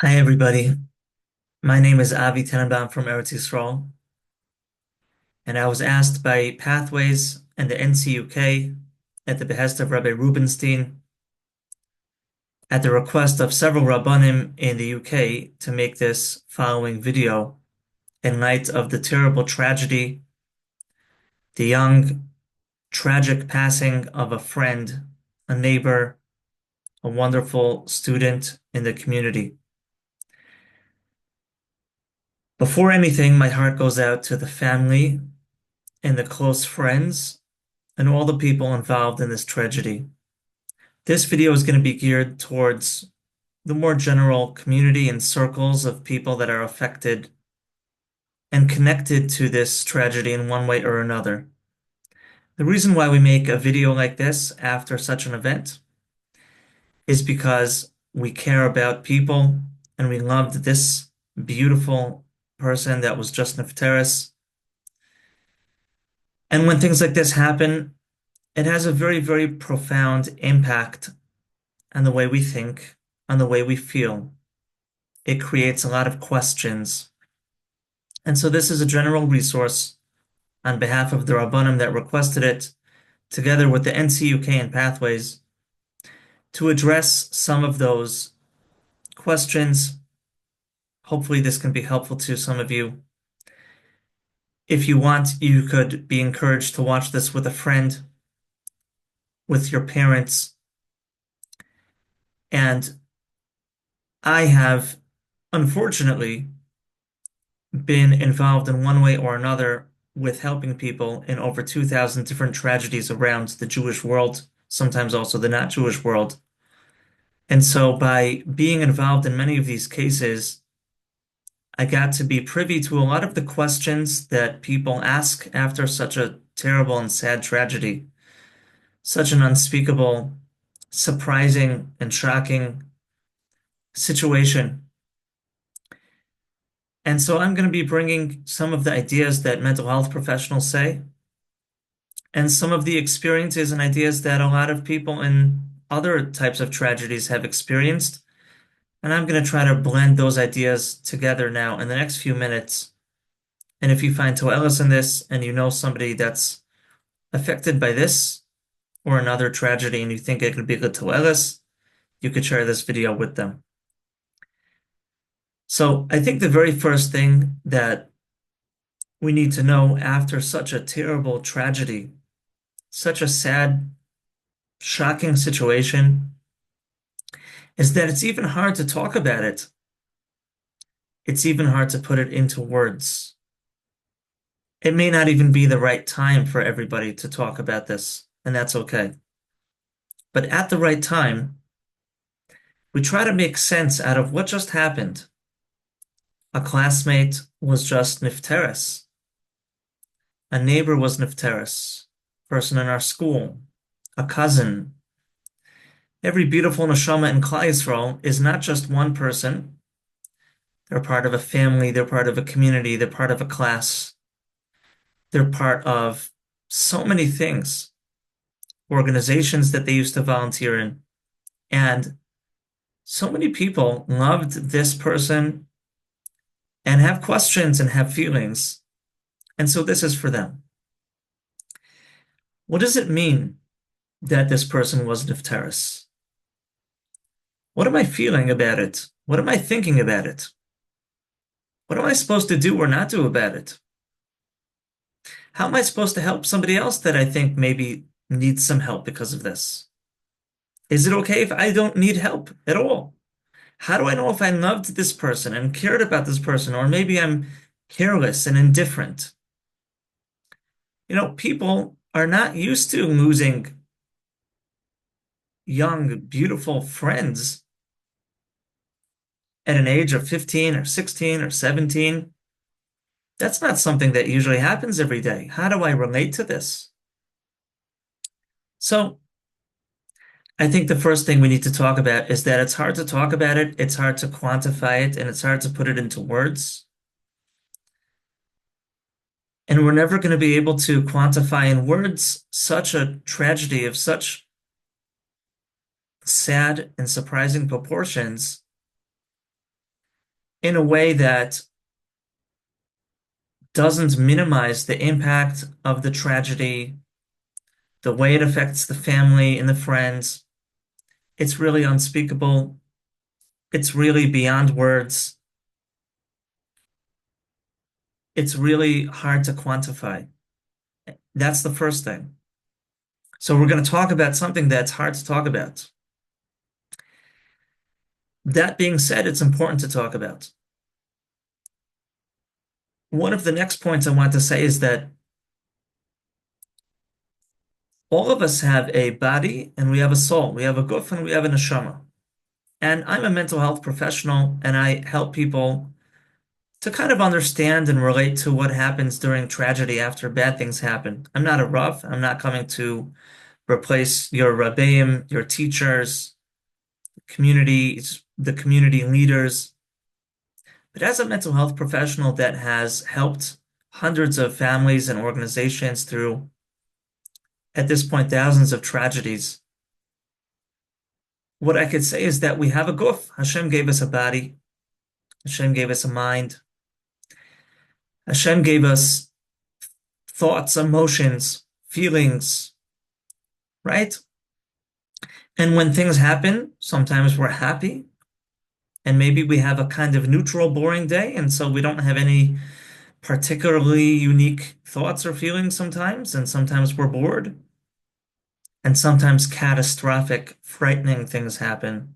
Hi, everybody. My name is Avi Tenenbaum from Eretz Yisrael, and I was asked by Pathways and the NCUK at the behest of Rabbi Rubenstein, at the request of several Rabbanim in the UK, to make this following video in light of the terrible tragedy, the young, tragic passing of a friend, a neighbor, a wonderful student in the community. Before anything, my heart goes out to the family and the close friends and all the people involved in this tragedy. This video is going to be geared towards the more general community and circles of people that are affected and connected to this tragedy in one way or another. The reason why we make a video like this after such an event is because we care about people and we loved this beautiful person that was just nifteres. And when things like this happen, it has a very, very profound impact on the way we think, on the way we feel. It creates a lot of questions. And so this is a general resource on behalf of the Rabbanim that requested it, together with the NCUK and Pathways, to address some of those questions. Hopefully this can be helpful to some of you. If you want, you could be encouraged to watch this with a friend, with your parents. And I have, unfortunately, been involved in one way or another with helping people in over 2,000 different tragedies around the Jewish world, sometimes also the not Jewish world. And so by being involved in many of these cases, I got to be privy to a lot of the questions that people ask after such a terrible and sad tragedy, such an unspeakable, surprising, and shocking situation. And so I'm going to be bringing some of the ideas that mental health professionals say, and some of the experiences and ideas that a lot of people in other types of tragedies have experienced. And I'm going to try to blend those ideas together now in the next few minutes. And if you find to'eles in this and you know somebody that's affected by this or another tragedy and you think it could be good to'eles, you could share this video with them. So I think the very first thing that we need to know after such a terrible tragedy, such a sad, shocking situation, is that it's even hard to talk about it. It's even hard to put it into words. It may not even be the right time for everybody to talk about this, and that's okay. But at the right time, we try to make sense out of what just happened. A classmate was just nifteres. A neighbor was nifteres. Person in our school, a cousin. Every beautiful neshama in Klal Yisrael is not just one person. They're part of a family, they're part of a community, they're part of a class. They're part of so many things, organizations that they used to volunteer in. And so many people loved this person and have questions and have feelings. And so this is for them. What does it mean that this person was nifteres? What am I feeling about it? What am I thinking about it? What am I supposed to do or not do about it? How am I supposed to help somebody else that I think maybe needs some help because of this? Is it okay if I don't need help at all? How do I know if I loved this person and cared about this person, or maybe I'm careless and indifferent? You know, people are not used to losing young, beautiful friends at an age of 15 or 16 or 17. That's not something that usually happens every day. How do I relate to this? So I think the first thing we need to talk about is that it's hard to talk about it, it's hard to quantify it, and it's hard to put it into words. And we're never going to be able to quantify in words such a tragedy of such sad and surprising proportions in a way that doesn't minimize the impact of the tragedy, the way it affects the family and the friends. It's really unspeakable. It's really beyond words. It's really hard to quantify. That's the first thing. So we're going to talk about something that's hard to talk about. That being said, it's important to talk about. One of the next points I want to say is that all of us have a body and we have a soul. We have a guf and we have a neshama. And I'm a mental health professional and I help people to kind of understand and relate to what happens during tragedy after bad things happen. I'm not a Rav. I'm not coming to replace your Rabbeim, your teachers, communities, the community leaders. But as a mental health professional that has helped hundreds of families and organizations through, at this point, thousands of tragedies, what I could say is that we have a guf. Hashem gave us a body. Hashem gave us a mind. Hashem gave us thoughts, emotions, feelings, right? And when things happen, sometimes we're happy, and maybe we have a kind of neutral, boring day, and so we don't have any particularly unique thoughts or feelings sometimes, and sometimes we're bored, and sometimes catastrophic, frightening things happen,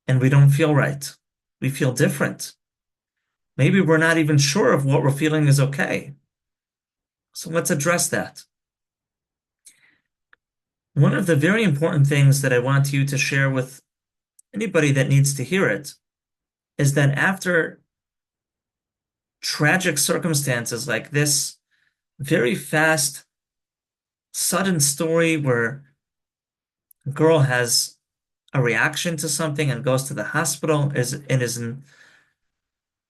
and we don't feel right. We feel different. Maybe we're not even sure if what we're feeling is okay. So let's address that. One of the very important things that I want you to share with anybody that needs to hear it is that after tragic circumstances like this, very fast, sudden story where a girl has a reaction to something and goes to the hospital and is in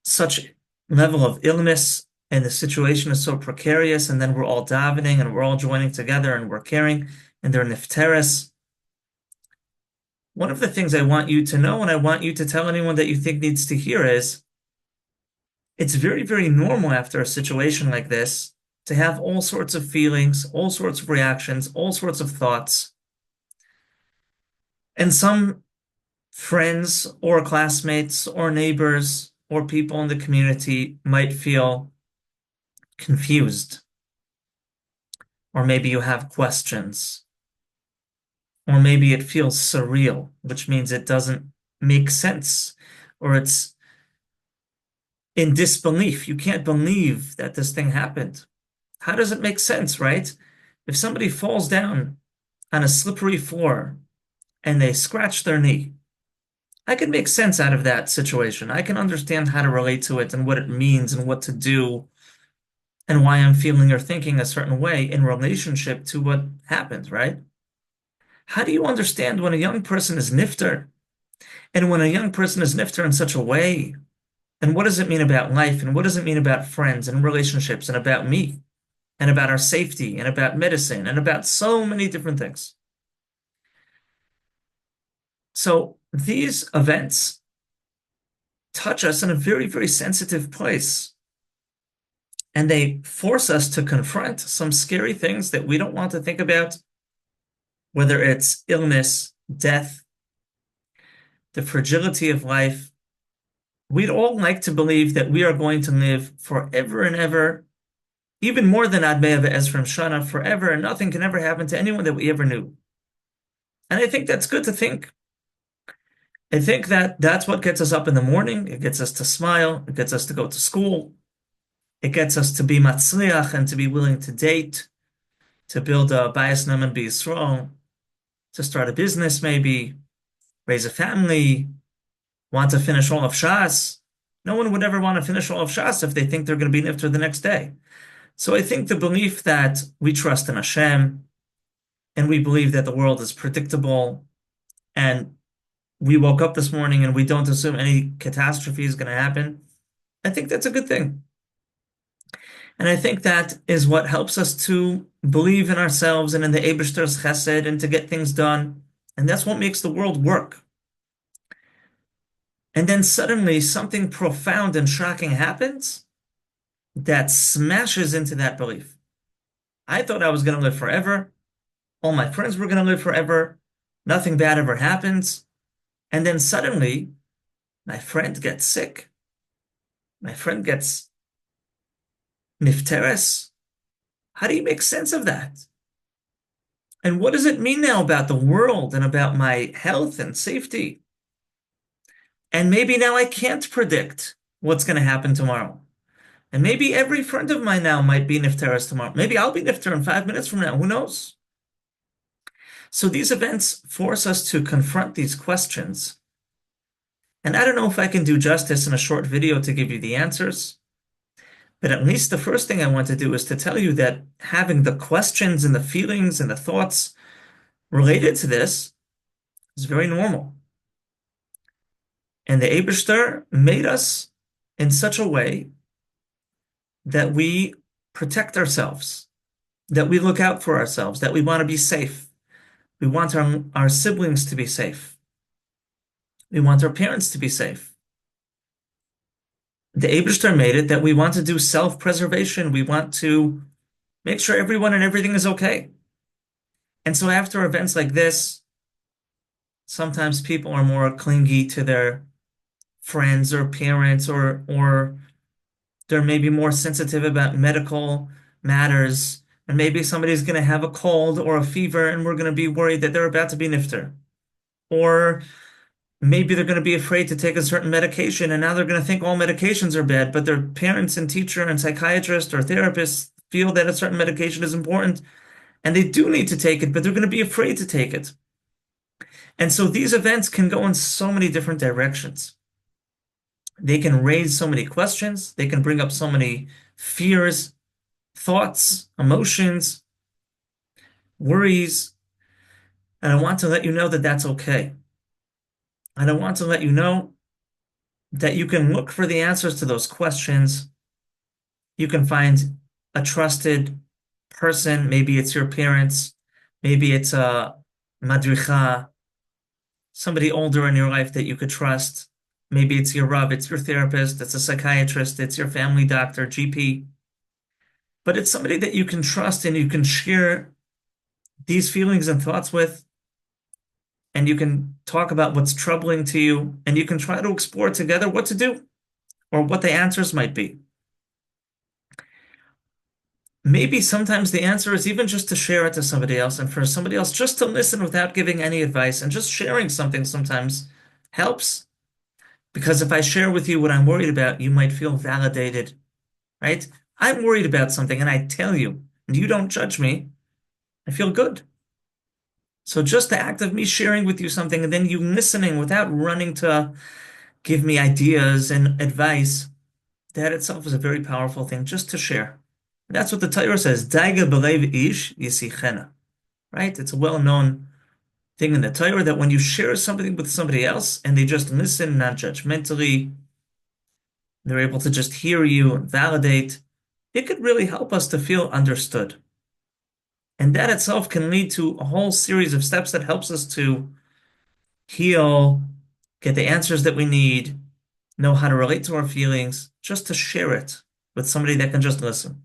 such level of illness and the situation is so precarious, and then we're all davening and we're all joining together and we're caring, and they're nifteres. One of the things I want you to know, and I want you to tell anyone that you think needs to hear, is it's very, very normal after a situation like this to have all sorts of feelings, all sorts of reactions, all sorts of thoughts. And some friends or classmates or neighbors or people in the community might feel confused. Or maybe you have questions. Or maybe it feels surreal, which means it doesn't make sense, or it's in disbelief. You can't believe that this thing happened. How does it make sense, right? If somebody falls down on a slippery floor and they scratch their knee, I can make sense out of that situation. I can understand how to relate to it and what it means and what to do and why I'm feeling or thinking a certain way in relationship to what happened, right? How do you understand when a young person is nifter? And when a young person is nifter in such a way, and what does it mean about life? And what does it mean about friends and relationships and about me and about our safety and about medicine and about so many different things? So these events touch us in a very, very sensitive place. And they force us to confront some scary things that we don't want to think about, whether it's illness, death, the fragility of life. We'd all like to believe that we are going to live forever and ever, even more than Ad Mea Ve'ezrim Shana, forever, and nothing can ever happen to anyone that we ever knew. And I think that's good to think. I think that that's what gets us up in the morning. It gets us to smile. It gets us to go to school. It gets us to be matzliach and to be willing to date, to build a bayis ne'eman b'Yisrael, to start a business maybe, raise a family, want to finish all of Shas. No one would ever want to finish all of Shas if they think they're going to be nifter the next day. So I think the belief that we trust in Hashem and we believe that the world is predictable and we woke up this morning and we don't assume any catastrophe is going to happen, I think that's a good thing. And I think that is what helps us to believe in ourselves and in the Eibishter's chesed and to get things done. And that's what makes the world work. And then suddenly something profound and shocking happens that smashes into that belief. I thought I was going to live forever. All my friends were going to live forever. Nothing bad ever happens. And then suddenly my friend gets sick. My friend gets nifteres. How do you make sense of that? And what does it mean now about the world and about my health and safety? And maybe now I can't predict what's going to happen tomorrow. And maybe every friend of mine now might be nifteres tomorrow. Maybe I'll be nifter in 5 minutes from now. Who knows? So these events force us to confront these questions. And I don't know if I can do justice in a short video to give you the answers, but at least the first thing I want to do is to tell you that having the questions and the feelings and the thoughts related to this is very normal. And the Eibishter made us in such a way that we protect ourselves, that we look out for ourselves, that we want to be safe. We want our siblings to be safe. We want our parents to be safe. The Eibishter made it that we want to do self-preservation. We want to make sure everyone and everything is okay. And so after events like this, sometimes people are more clingy to their friends or parents, or they're maybe more sensitive about medical matters. And maybe somebody's going to have a cold or a fever, and we're going to be worried that they're about to be nifter. Or maybe they're going to be afraid to take a certain medication, and now they're going to think all medications are bad, but their parents and teacher and psychiatrist or therapists feel that a certain medication is important, and they do need to take it, but they're going to be afraid to take it. And so these events can go in so many different directions. They can raise so many questions. They can bring up so many fears, thoughts, emotions, worries. And I want to let you know that that's okay. And I want to let you know that you can look for the answers to those questions. You can find a trusted person. Maybe it's your parents. Maybe it's a madricha, somebody older in your life that you could trust. Maybe it's your Rav, it's your therapist, it's a psychiatrist, it's your family doctor, GP. But it's somebody that you can trust and you can share these feelings and thoughts with, and you can talk about what's troubling to you, and you can try to explore together what to do or what the answers might be. Maybe sometimes the answer is even just to share it to somebody else, and for somebody else just to listen without giving any advice, and just sharing something sometimes helps. Because if I share with you what I'm worried about, you might feel validated, right? I'm worried about something and I tell you, and you don't judge me, I feel good. So just the act of me sharing with you something and then you listening without running to give me ideas and advice, that itself is a very powerful thing just to share. And that's what the Torah says, Daiga b'leiv ish yisichena, right? It's a well-known thing in the Torah that when you share something with somebody else and they just listen, not judgmentally, they're able to just hear you and validate, it could really help us to feel understood. And that itself can lead to a whole series of steps that helps us to heal, get the answers that we need, know how to relate to our feelings, just to share it with somebody that can just listen.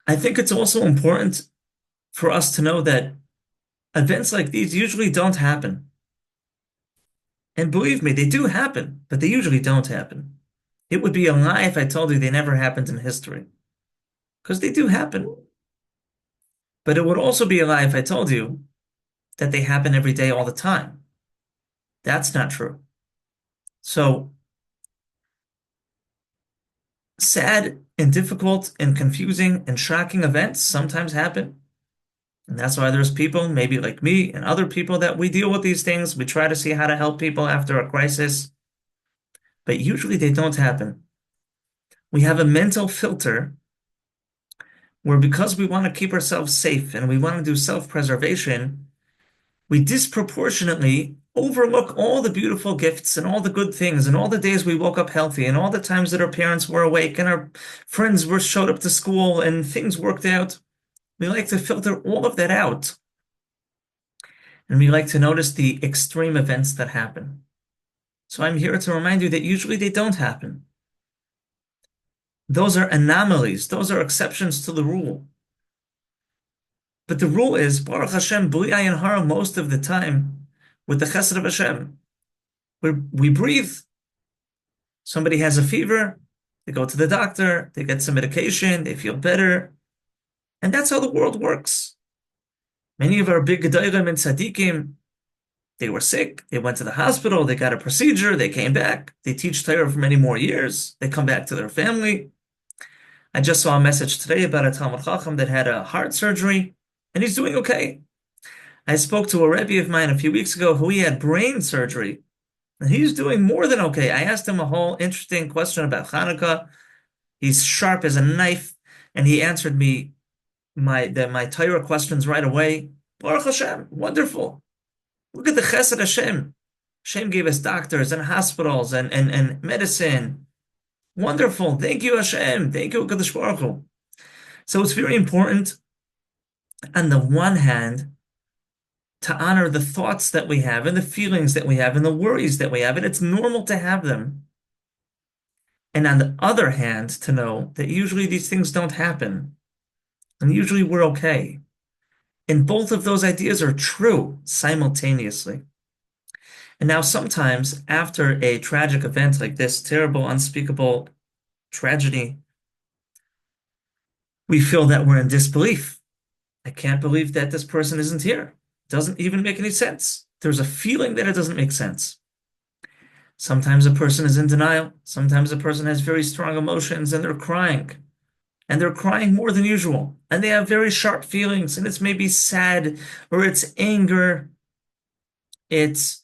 I think it's also important for us to know that events like these usually don't happen. And believe me, they do happen, but they usually don't happen. It would be a lie if I told you they never happened in history, because they do happen. But it would also be a lie if I told you that they happen every day all the time. That's not true. So sad and difficult and confusing and shocking events sometimes happen. And that's why there's people, maybe like me and other people, that we deal with these things. We try to see how to help people after a crisis, but usually they don't happen. We have a mental filter where, because we want to keep ourselves safe and we want to do self-preservation, we disproportionately overlook all the beautiful gifts and all the good things and all the days we woke up healthy and all the times that our parents were awake and our friends were showed up to school and things worked out. We like to filter all of that out. and we like to notice the extreme events that happen. So I'm here to remind you that usually they don't happen. Those are anomalies. Those are exceptions to the rule. But the rule is, Baruch Hashem, b'li ayin hara, most of the time, with the chesed of Hashem, we breathe. Somebody has a fever, they go to the doctor, they get some medication, they feel better. And that's how the world works. Many of our big gedolim and tzaddikim, they were sick, they went to the hospital, they got a procedure, they came back, they teach Torah for many more years, they come back to their family. I just saw a message today about a Talmud Chacham that had a heart surgery, and he's doing okay. I spoke to a Rebbe of mine a few weeks ago who he had brain surgery, and he's doing more than okay. I asked him a whole interesting question about Hanukkah. He's sharp as a knife, and he answered me my Torah questions right away. Baruch Hashem, wonderful. Look at the Chesed Hashem. Hashem gave us doctors and hospitals and medicine. Wonderful. Thank you, Hashem. Thank you, Kadosh Baruch Hu. So it's very important, on the one hand, to honor the thoughts that we have and the feelings that we have and the worries that we have, and it's normal to have them. And on the other hand, to know that usually these things don't happen, and usually we're okay. And both of those ideas are true simultaneously. And now sometimes after a tragic event like this, terrible, unspeakable tragedy, we feel that we're in disbelief. I can't believe that this person isn't here. It doesn't even make any sense. There's a feeling that it doesn't make sense. Sometimes a person is in denial. Sometimes a person has very strong emotions and they're crying. And they're crying more than usual. And they have very sharp feelings. And it's maybe sad, or it's anger. It's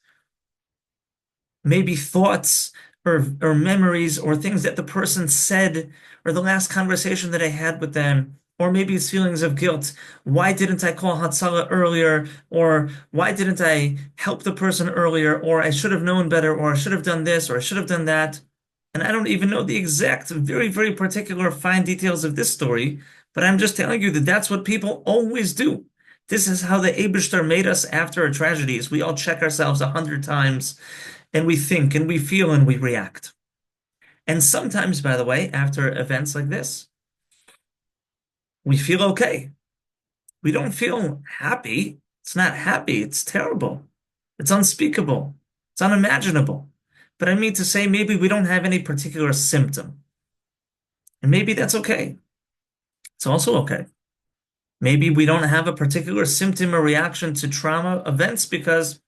maybe thoughts or memories or things that the person said, or the last conversation that I had with them. Or maybe it's feelings of guilt. Why didn't I call Hatzalah earlier? Or why didn't I help the person earlier? Or I should have known better, or I should have done this, or I should have done that. And I don't even know the exact, very, very particular fine details of this story, but I'm just telling you that that's what people always do. This is how the Eibishter made us after a tragedy, is we all check ourselves 100 times, and we think, and we feel, and we react. And sometimes, by the way, after events like this, we feel okay. We don't feel happy. It's not happy. It's terrible. It's unspeakable. It's unimaginable. But I mean to say, maybe we don't have any particular symptom. And maybe that's okay. It's also okay. Maybe we don't have a particular symptom or reaction to trauma events because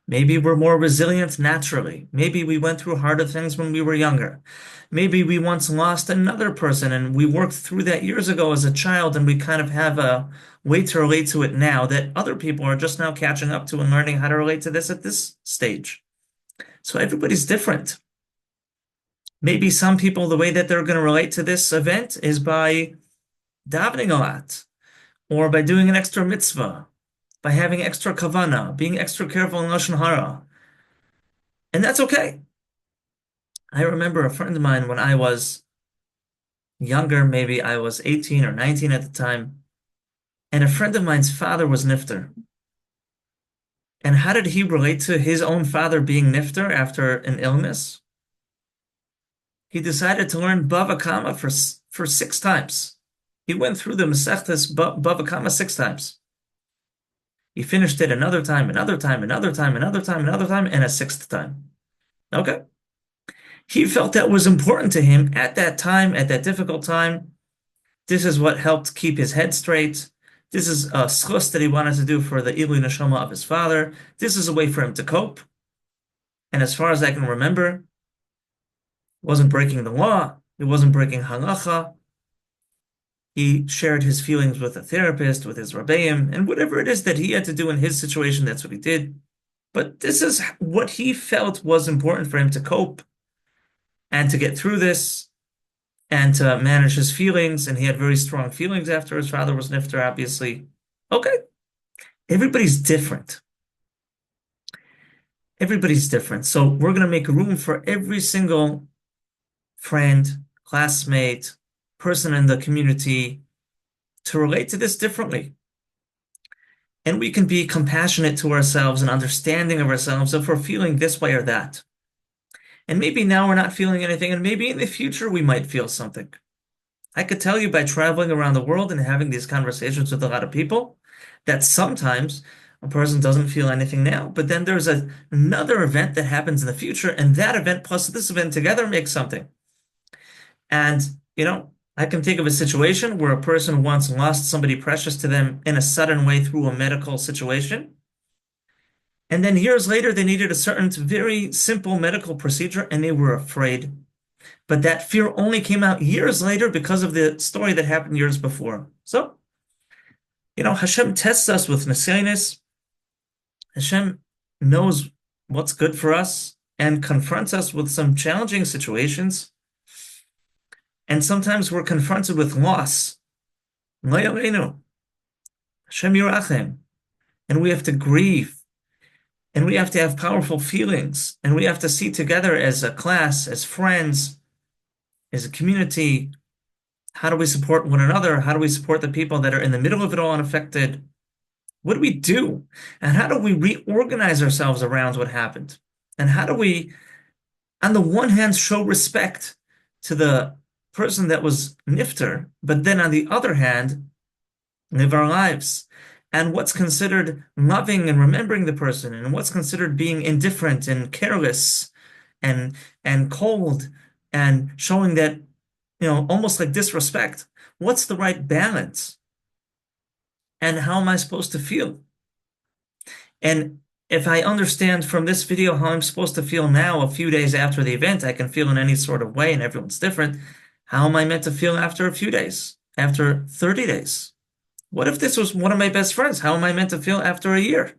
maybe we're more resilient naturally. Maybe we went through harder things when we were younger. Maybe we once lost another person and we worked through that years ago as a child, and we kind of have a way to relate to it now that other people are just now catching up to and learning how to relate to this at this stage. So everybody's different. Maybe some people, the way that they're going to relate to this event is by davening a lot, or by doing an extra mitzvah, by having extra kavana, being extra careful in Lashon Hara. And that's okay. I remember a friend of mine when I was younger, maybe I was 18 or 19 at the time, and a friend of mine's father was nifter. And how did he relate to his own father being nifter after an illness? He decided to learn Bava Kama for 6 times. He went through the Masechtas Bava Kama 6 times. He finished it another time, another time, another time, another time, another time, and a 6th time. Okay? He felt that was important to him at that time, at that difficult time. This is what helped keep his head straight. This is a schus that he wanted to do for the Ilui Neshama of his father. This is a way for him to cope. And as far as I can remember, it wasn't breaking the law. It wasn't breaking halacha. He shared his feelings with a therapist, with his rabbeim, and whatever it is that he had to do in his situation, that's what he did. But this is what he felt was important for him to cope and to get through this and to manage his feelings. And he had very strong feelings after his father was nifter, obviously. Okay. Everybody's different. Everybody's different. So we're going to make room for every single friend, classmate, person in the community to relate to this differently. And we can be compassionate to ourselves and understanding of ourselves if we're feeling this way or that. And maybe now we're not feeling anything, and maybe in the future we might feel something. I could tell you by traveling around the world and having these conversations with a lot of people that sometimes a person doesn't feel anything now, but then there's another event that happens in the future, and that event plus this event together makes something. And, I can think of a situation where a person once lost somebody precious to them in a sudden way through a medical situation. And then years later, they needed a certain very simple medical procedure and they were afraid. But that fear only came out years later because of the story that happened years before. So, Hashem tests us with nifteres. Hashem knows what's good for us and confronts us with some challenging situations. And sometimes we're confronted with loss. Hashem yirachem. And we have to grieve. And we have to have powerful feelings. And we have to see together as a class, as friends, as a community, how do we support one another? How do we support the people that are in the middle of it all unaffected? What do we do? And how do we reorganize ourselves around what happened? And how do we, on the one hand, show respect to the person that was nifter, but then on the other hand, live our lives? And what's considered loving and remembering the person, and what's considered being indifferent and careless and cold and showing that, almost like disrespect. What's the right balance? And how am I supposed to feel? And if I understand from this video how I'm supposed to feel now, a few days after the event, I can feel in any sort of way and everyone's different. How am I meant to feel after a few days, after 30 days? What if this was one of my best friends? How am I meant to feel after a year?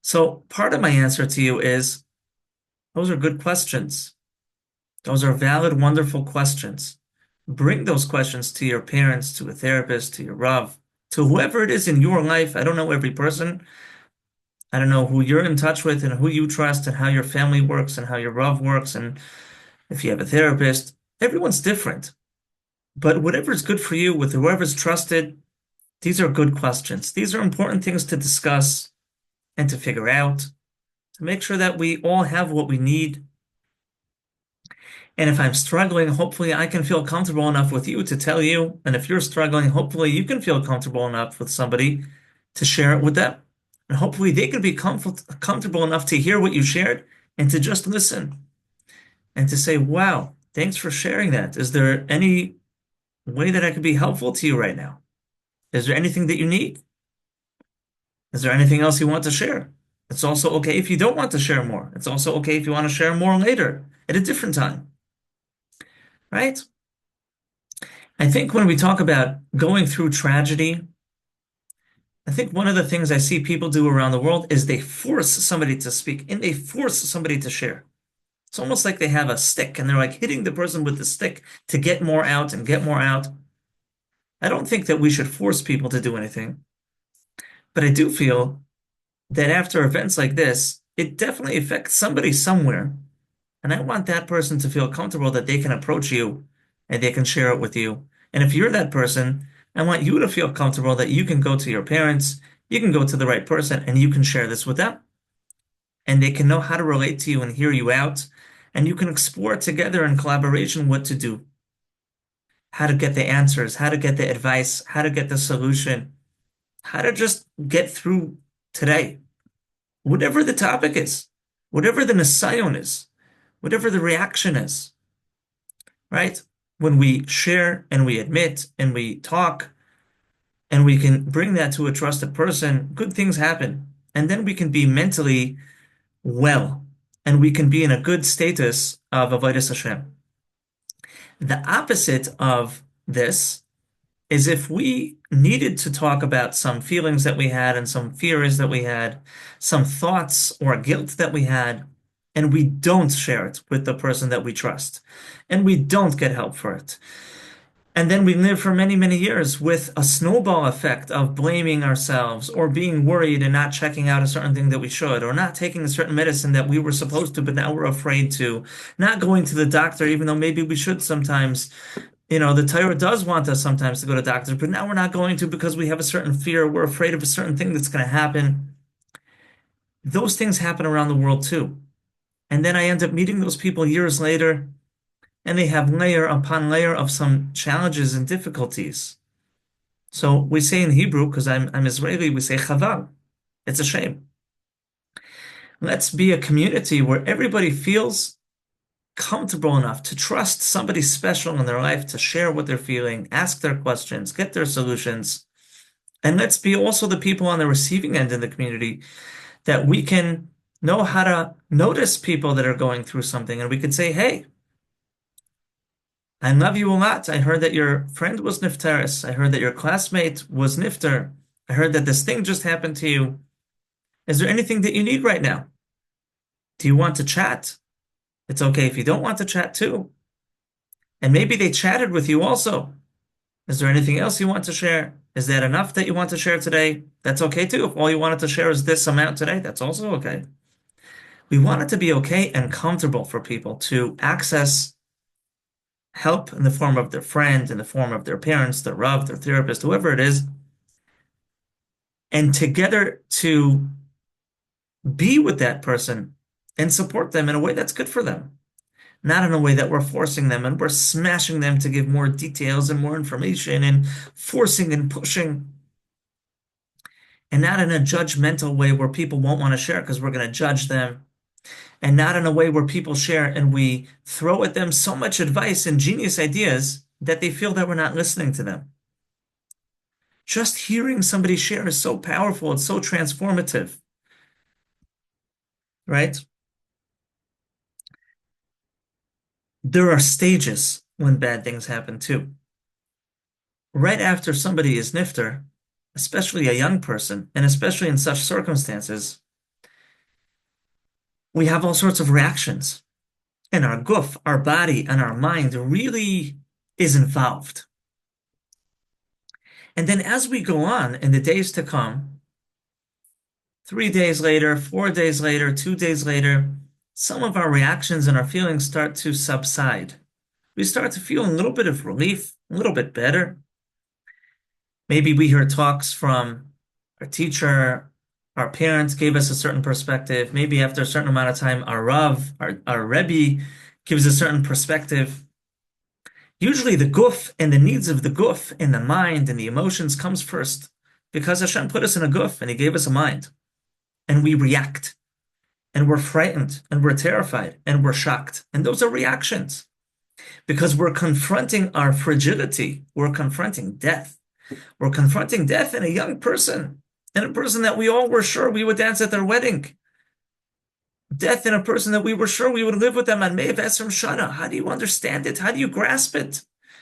So part of my answer to you is, those are good questions. Those are valid, wonderful questions. Bring those questions to your parents, to a therapist, to your Rav, to whoever it is in your life. I don't know every person. I don't know who you're in touch with and who you trust and how your family works and how your Rav works and if you have a therapist. Everyone's different. But whatever's good for you with whoever's trusted, these are good questions. These are important things to discuss and to figure out, to make sure that we all have what we need. And if I'm struggling, hopefully I can feel comfortable enough with you to tell you. And if you're struggling, hopefully you can feel comfortable enough with somebody to share it with them. And hopefully they can be comfortable enough to hear what you shared and to just listen and to say, wow, thanks for sharing that. Is there any way that I could be helpful to you right now? Is there anything that you need? Is there anything else you want to share? It's also okay if you don't want to share more. It's also okay if you want to share more later at a different time. Right? I think when we talk about going through tragedy, I think one of the things I see people do around the world is they force somebody to speak and they force somebody to share. It's almost like they have a stick and they're like hitting the person with the stick to get more out and get more out. I don't think that we should force people to do anything. But I do feel that after events like this, it definitely affects somebody somewhere. And I want that person to feel comfortable that they can approach you and they can share it with you. And if you're that person, I want you to feel comfortable that you can go to your parents, you can go to the right person, and you can share this with them. And they can know how to relate to you and hear you out. And you can explore together in collaboration what to do, how to get the answers, how to get the advice, how to get the solution, how to just get through today. Whatever the topic is, whatever the nisayon is, whatever the reaction is, right? When we share and we admit and we talk and we can bring that to a trusted person, good things happen. And then we can be mentally well and we can be in a good status of avodas Hashem. The opposite of this is if we needed to talk about some feelings that we had and some fears that we had, some thoughts or guilt that we had, and we don't share it with the person that we trust, and we don't get help for it. And then we live for many, many years with a snowball effect of blaming ourselves or being worried and not checking out a certain thing that we should, or not taking a certain medicine that we were supposed to, but now we're afraid to, not going to the doctor, even though maybe we should sometimes, The Torah does want us sometimes to go to doctors, but now we're not going to because we have a certain fear. We're afraid of a certain thing that's going to happen. Those things happen around the world too. And then I end up meeting those people years later, and they have layer upon layer of some challenges and difficulties. So we say in Hebrew, because I'm Israeli, we say chaval. It's a shame. Let's be a community where everybody feels comfortable enough to trust somebody special in their life to share what they're feeling, ask their questions, get their solutions. And let's be also the people on the receiving end in the community that we can know how to notice people that are going through something. And we could say, hey, I love you a lot. I heard that your friend was nifteres. I heard that your classmate was nifter. I heard that this thing just happened to you. Is there anything that you need right now? Do you want to chat? It's okay if you don't want to chat too. And maybe they chatted with you also. Is there anything else you want to share? Is that enough that you want to share today? That's okay too. If all you wanted to share is this amount today, that's also okay. We want it to be okay and comfortable for people to access help in the form of their friend, in the form of their parents, their Rav, their therapist, whoever it is, and together to be with that person and support them in a way that's good for them, not in a way that we're forcing them and we're smashing them to give more details and more information and forcing and pushing, and not in a judgmental way where people won't want to share because we're going to judge them, and not in a way where people share and we throw at them so much advice and genius ideas that they feel that we're not listening to them. Just hearing somebody share is so powerful, it's so transformative, right? There are stages when bad things happen too. Right after somebody is nifter, especially a young person, and especially in such circumstances, we have all sorts of reactions. And our guf, our body, and our mind really is involved. And then as we go on in the days to come, 3 days later, 4 days later, 2 days later, some of our reactions and our feelings start to subside. We start to feel a little bit of relief, a little bit better. Maybe we hear talks from our teacher, our parents gave us a certain perspective. Maybe after a certain amount of time, our Rav, our Rebbe gives a certain perspective. Usually the guf and the needs of the guf and the mind and the emotions comes first because Hashem put us in a guf and He gave us a mind. And we react and we're frightened and we're terrified and we're shocked. And those are reactions because we're confronting our fragility. We're confronting death. We're confronting death in a young person, in a person that we all were sure we would dance at their wedding. Death in a person that we were sure we would live with them on May Esrim Shana. How do you understand it? How do you grasp it?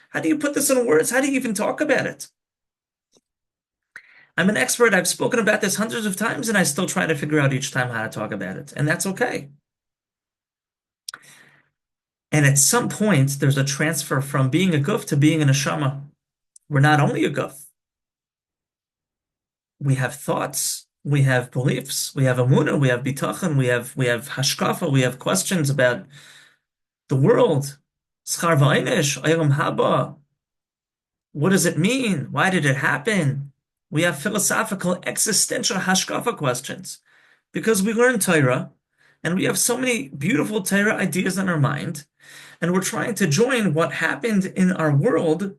How do you put this in words? How do you even talk about it? I'm an expert. I've spoken about this hundreds of times, and I still try to figure out each time how to talk about it. And that's okay. And at some point, there's a transfer from being a guf to being a neshama. We're not only a guf. We have thoughts, we have beliefs, we have emunah, we have bitachon, we have hashkafa, we have questions about the world. Schar v'einish, olam haba. What does it mean? Why did it happen? We have philosophical, existential hashkafa questions because we learn Torah and we have so many beautiful Torah ideas in our mind, and we're trying to join what happened in our world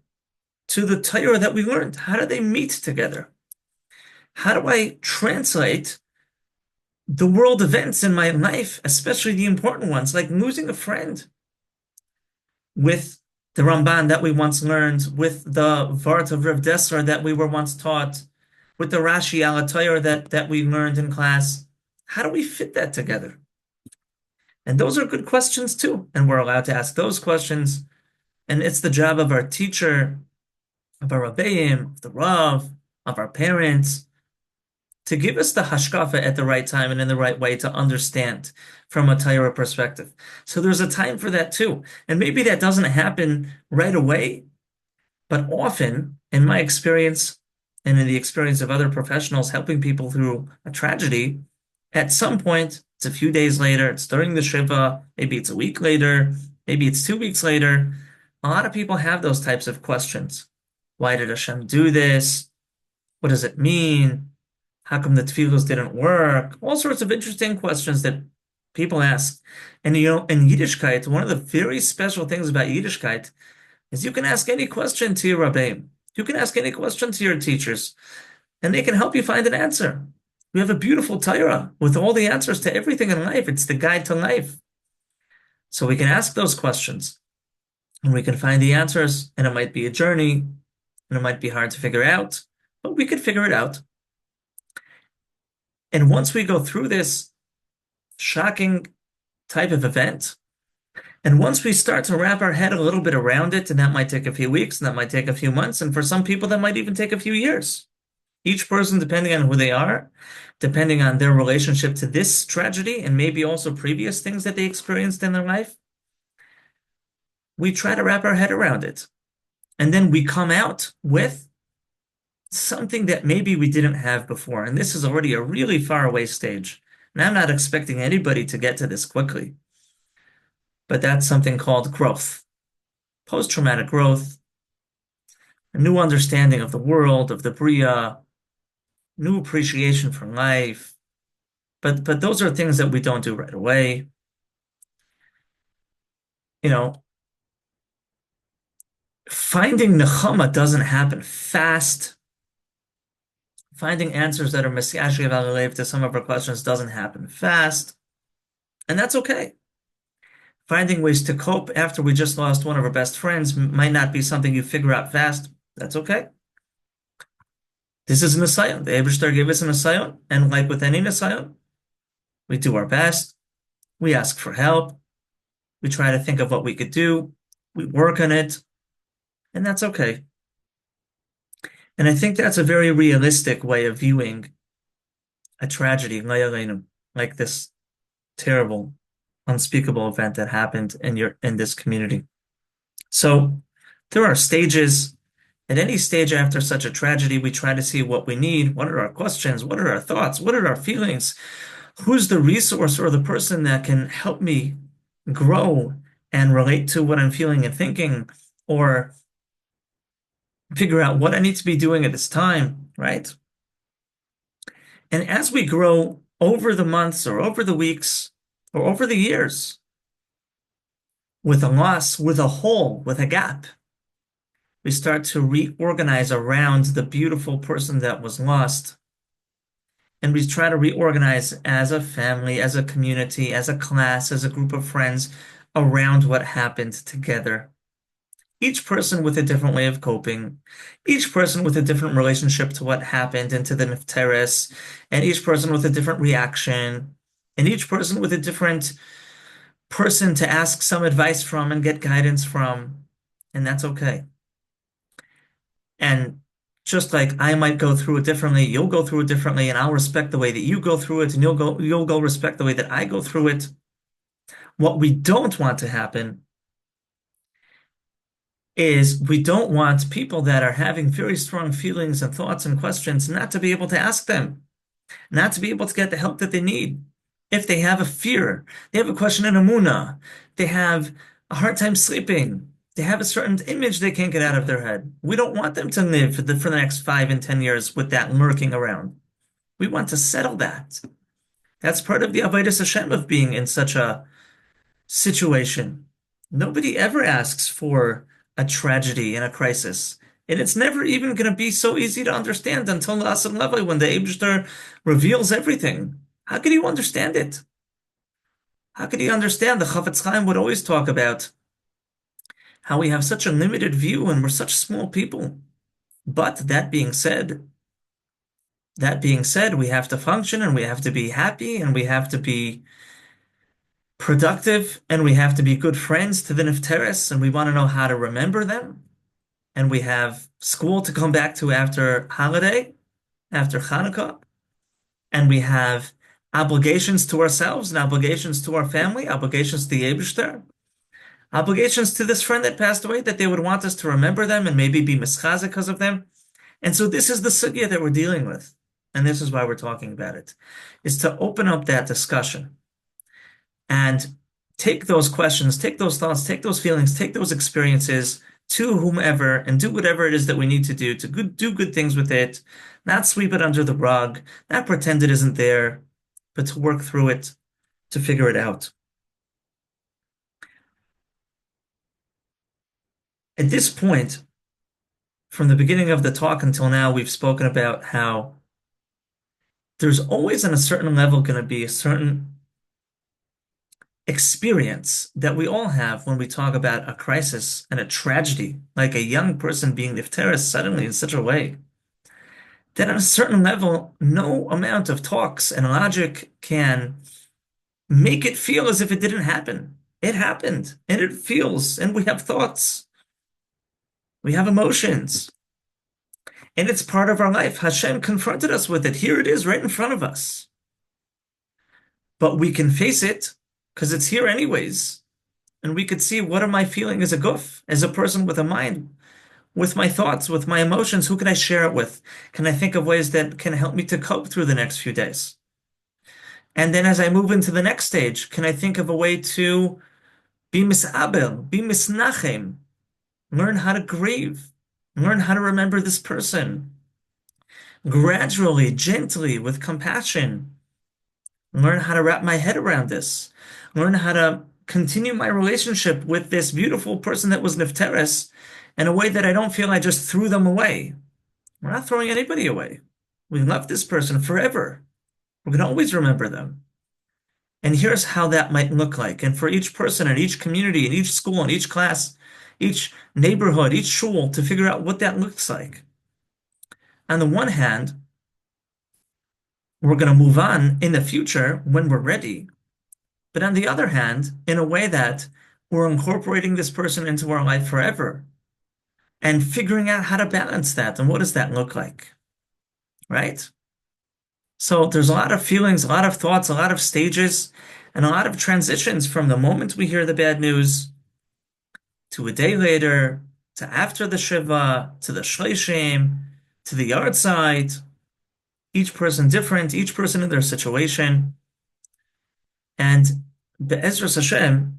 to the Torah that we learned. How do they meet together? How do I translate the world events in my life, especially the important ones, like losing a friend, with the Ramban that we once learned, with the Vart of Rav Dessler that we were once taught, with the Rashi al Torah that we learned in class? How do we fit that together? And those are good questions too. And we're allowed to ask those questions. And it's the job of our teacher, of our Rabbeim, of the Rav, of our parents, to give us the hashkafa at the right time and in the right way to understand from a Torah perspective. So there's a time for that too. And maybe that doesn't happen right away, but often, in my experience and in the experience of other professionals helping people through a tragedy, at some point, it's a few days later, it's during the Shiva, maybe it's a week later, maybe it's 2 weeks later, A lot of people have those types of questions. Why did Hashem do this? What does it mean? How come the tefillos didn't work? All sorts of interesting questions that people ask. And in Yiddishkeit, one of the very special things about Yiddishkeit is you can ask any question to your rabbeim. You can ask any question to your teachers, and they can help you find an answer. We have a beautiful Torah with all the answers to everything in life. It's the guide to life. So we can ask those questions, and we can find the answers, and it might be a journey, and it might be hard to figure out, but we could figure it out. And once we go through this shocking type of event, and once we start to wrap our head a little bit around it, and that might take a few weeks, and that might take a few months, and for some people, that might even take a few years. Each person, depending on who they are, depending on their relationship to this tragedy, and maybe also previous things that they experienced in their life, we try to wrap our head around it. And then we come out with something that maybe we didn't have before. And this is already a really far away stage. And I'm not expecting anybody to get to this quickly. But that's something called growth. Post-traumatic growth, a new understanding of the world, of the Bria, new appreciation for life. But those are things that we don't do right away. Finding nechama doesn't happen fast. Finding answers that are messianic evaluative to some of our questions doesn't happen fast. And that's okay. Finding ways to cope after we just lost one of our best friends might not be something you figure out fast. That's okay. This is an nisayon. The Eibishter gave us an nisayon, and like with any nisayon, we do our best. We ask for help. We try to think of what we could do. We work on it, and that's okay. And I think that's a very realistic way of viewing a tragedy, like this terrible, unspeakable event that happened in this community. So there are stages. At any stage after such a tragedy, we try to see what we need. What are our questions? What are our thoughts? What are our feelings? Who's the resource or the person that can help me grow and relate to what I'm feeling and thinking, or figure out what I need to be doing at this time, right? And as we grow over the months or over the weeks or over the years, with a loss, with a hole, with a gap, we start to reorganize around the beautiful person that was lost. And we try to reorganize as a family, as a community, as a class, as a group of friends around what happened together. Each person with a different way of coping, each person with a different relationship to what happened and to the nifteres, and each person with a different reaction, and each person with a different person to ask some advice from and get guidance from, and that's okay. And just like I might go through it differently, you'll go through it differently, and I'll respect the way that you go through it, and you'll go respect the way that I go through it. What we don't want to happen is we don't want people that are having very strong feelings and thoughts and questions not to be able to ask them, not to be able to get the help that they need. If they have a fear, they have a question in Amunah, they have a hard time sleeping, they have a certain image they can't get out of their head. We don't want them to live for the next 5 and 10 years with that lurking around. We want to settle that. That's part of the Avodas Hashem of being in such a situation. Nobody ever asks for a tragedy and a crisis. And it's never even going to be so easy to understand until the Asad Levi, when the Eibishter reveals everything. How could you understand it? How could you understand? The Chafetz Chaim would always talk about how we have such a limited view and we're such small people. But that being said, we have to function and we have to be happy and we have to be productive and we have to be good friends to the nifteres and we want to know how to remember them. And we have school to come back to after holiday, after Hanukkah. And we have obligations to ourselves and obligations to our family, obligations to the Eibishter, obligations to this friend that passed away, that they would want us to remember them and maybe be mischazik because of them. And so this is the sugya that we're dealing with. And this is why we're talking about it, is to open up that discussion and take those questions, take those thoughts, take those feelings, take those experiences to whomever and do whatever it is that we need to do do good things with it, not sweep it under the rug, not pretend it isn't there, but to work through it, to figure it out. At this point, from the beginning of the talk until now, we've spoken about how there's always on a certain level going to be a certain experience that we all have when we talk about a crisis and a tragedy, like a young person being nifteres suddenly in such a way that on a certain level, no amount of talks and logic can make it feel as if it didn't happen. It happened, and it feels, and we have thoughts, we have emotions, and it's part of our life. Hashem confronted us with it. Here it is right in front of us. But we can face it because it's here anyways. And we could see, what am I feeling as a guf, as a person with a mind, with my thoughts, with my emotions? Who can I share it with? Can I think of ways that can help me to cope through the next few days? And then as I move into the next stage, can I think of a way to be misabel, be misnachem, learn how to grieve, learn how to remember this person, gradually, gently, with compassion, learn how to wrap my head around this, learn how to continue my relationship with this beautiful person that was nifteres in a way that I don't feel I just threw them away. We're not throwing anybody away. We love this person forever. We're going to always remember them. And here's how that might look like. And for each person in each community, in each school, in each class, each neighborhood, each shul, to figure out what that looks like. On the one hand, we're going to move on in the future when we're ready. But on the other hand, in a way that we're incorporating this person into our life forever and figuring out how to balance that. And what does that look like? Right? So there's a lot of feelings, a lot of thoughts, a lot of stages, and a lot of transitions from the moment we hear the bad news to a day later, to after the Shiva, to the Shleishim, to the yard site. Each person different, each person in their situation. And Be'ezras Hashem,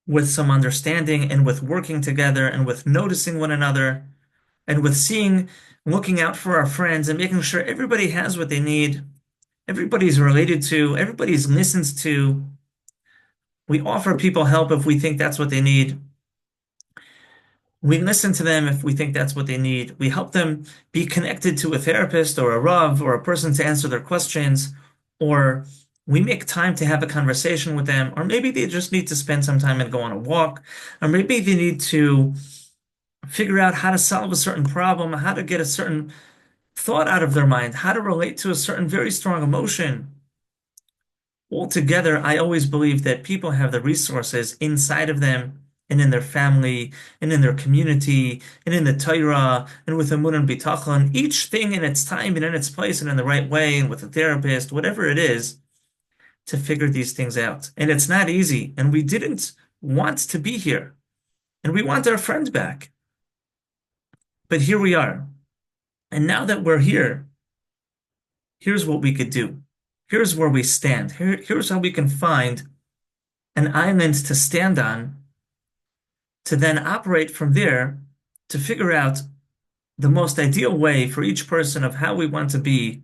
with some understanding and with working together and with noticing one another and with seeing, looking out for our friends and making sure everybody has what they need, everybody's related to, everybody's listened to. We offer people help if we think that's what they need. We listen to them if we think that's what they need. We help them be connected to a therapist or a Rav or a person to answer their questions, or we make time to have a conversation with them, or maybe they just need to spend some time and go on a walk, or maybe they need to figure out how to solve a certain problem, how to get a certain thought out of their mind, how to relate to a certain very strong emotion. Altogether, I always believe that people have the resources inside of them and in their family and in their community and in the Torah and with Emunah and Bitachon, each thing in its time and in its place and in the right way and with a therapist, whatever it is, to figure these things out. And it's not easy. And we didn't want to be here. And we want our friend back. But here we are. And now that we're here, here's what we could do. Here's where we stand. Here's how we can find an island to stand on, to then operate from there to figure out the most ideal way for each person of how we want to be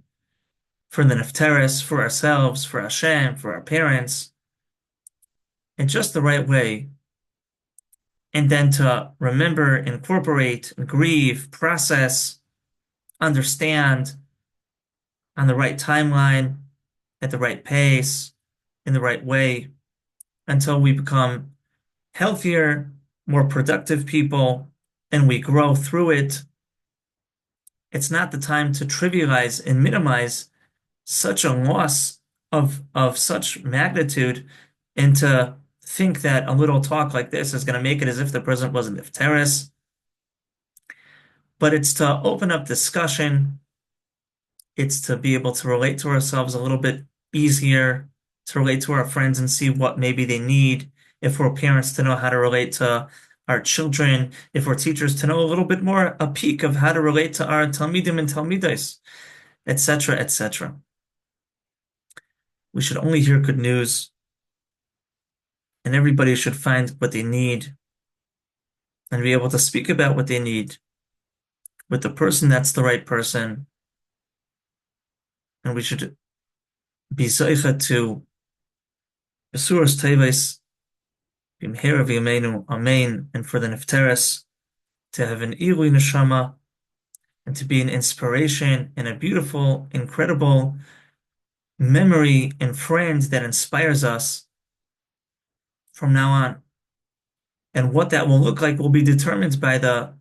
for the nifteres, for ourselves, for Hashem, for our parents, in just the right way. And then to remember, incorporate, grieve, process, understand on the right timeline, at the right pace, in the right way, until we become healthier, more productive people, and we grow through it. It's not the time to trivialize and minimize such a loss of such magnitude and to think that a little talk like this is going to make it as if the president wasn't nifteres. But it's to open up discussion. It's to be able to relate to ourselves a little bit easier, to relate to our friends and see what maybe they need. If we're parents, to know how to relate to our children. If we're teachers, to know a little bit more, a peek of how to relate to our talmidim and talmidas, etc., etc. We should only hear good news. and everybody should find what they need and be able to speak about what they need with the person that's the right person. And we should be zeicha to Besuras Teves, Bimhera V'Yameinu, Amen, and for the nifteres to have an Ilui Neshama and to be an inspiration and a beautiful, incredible memory and friend that inspires us from now on. And what that will look like will be determined by the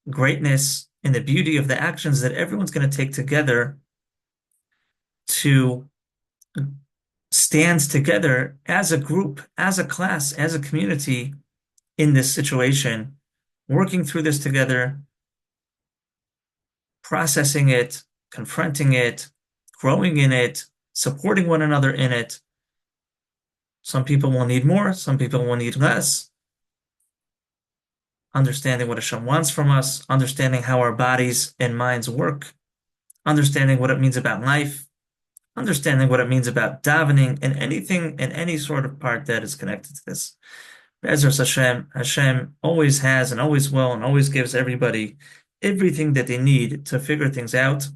greatness and the beauty of the actions that everyone's going to take together to stand together as a group, as a class, as a community in this situation, working through this together, processing it, confronting it, growing in it, supporting one another in it. Some people will need more, some people will need less. Understanding what Hashem wants from us, understanding how our bodies and minds work, understanding what it means about life, understanding what it means about davening, and anything and any sort of part that is connected to this. Be'ezras Hashem, Hashem always has and always will and always gives everybody everything that they need to figure things out.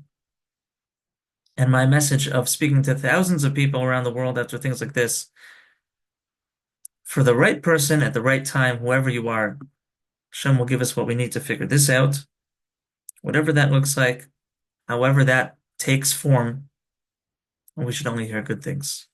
And my message of speaking to thousands of people around the world after things like this, for the right person at the right time, whoever you are, Hashem will give us what we need to figure this out, whatever that looks like, however that takes form, and we should only hear good things.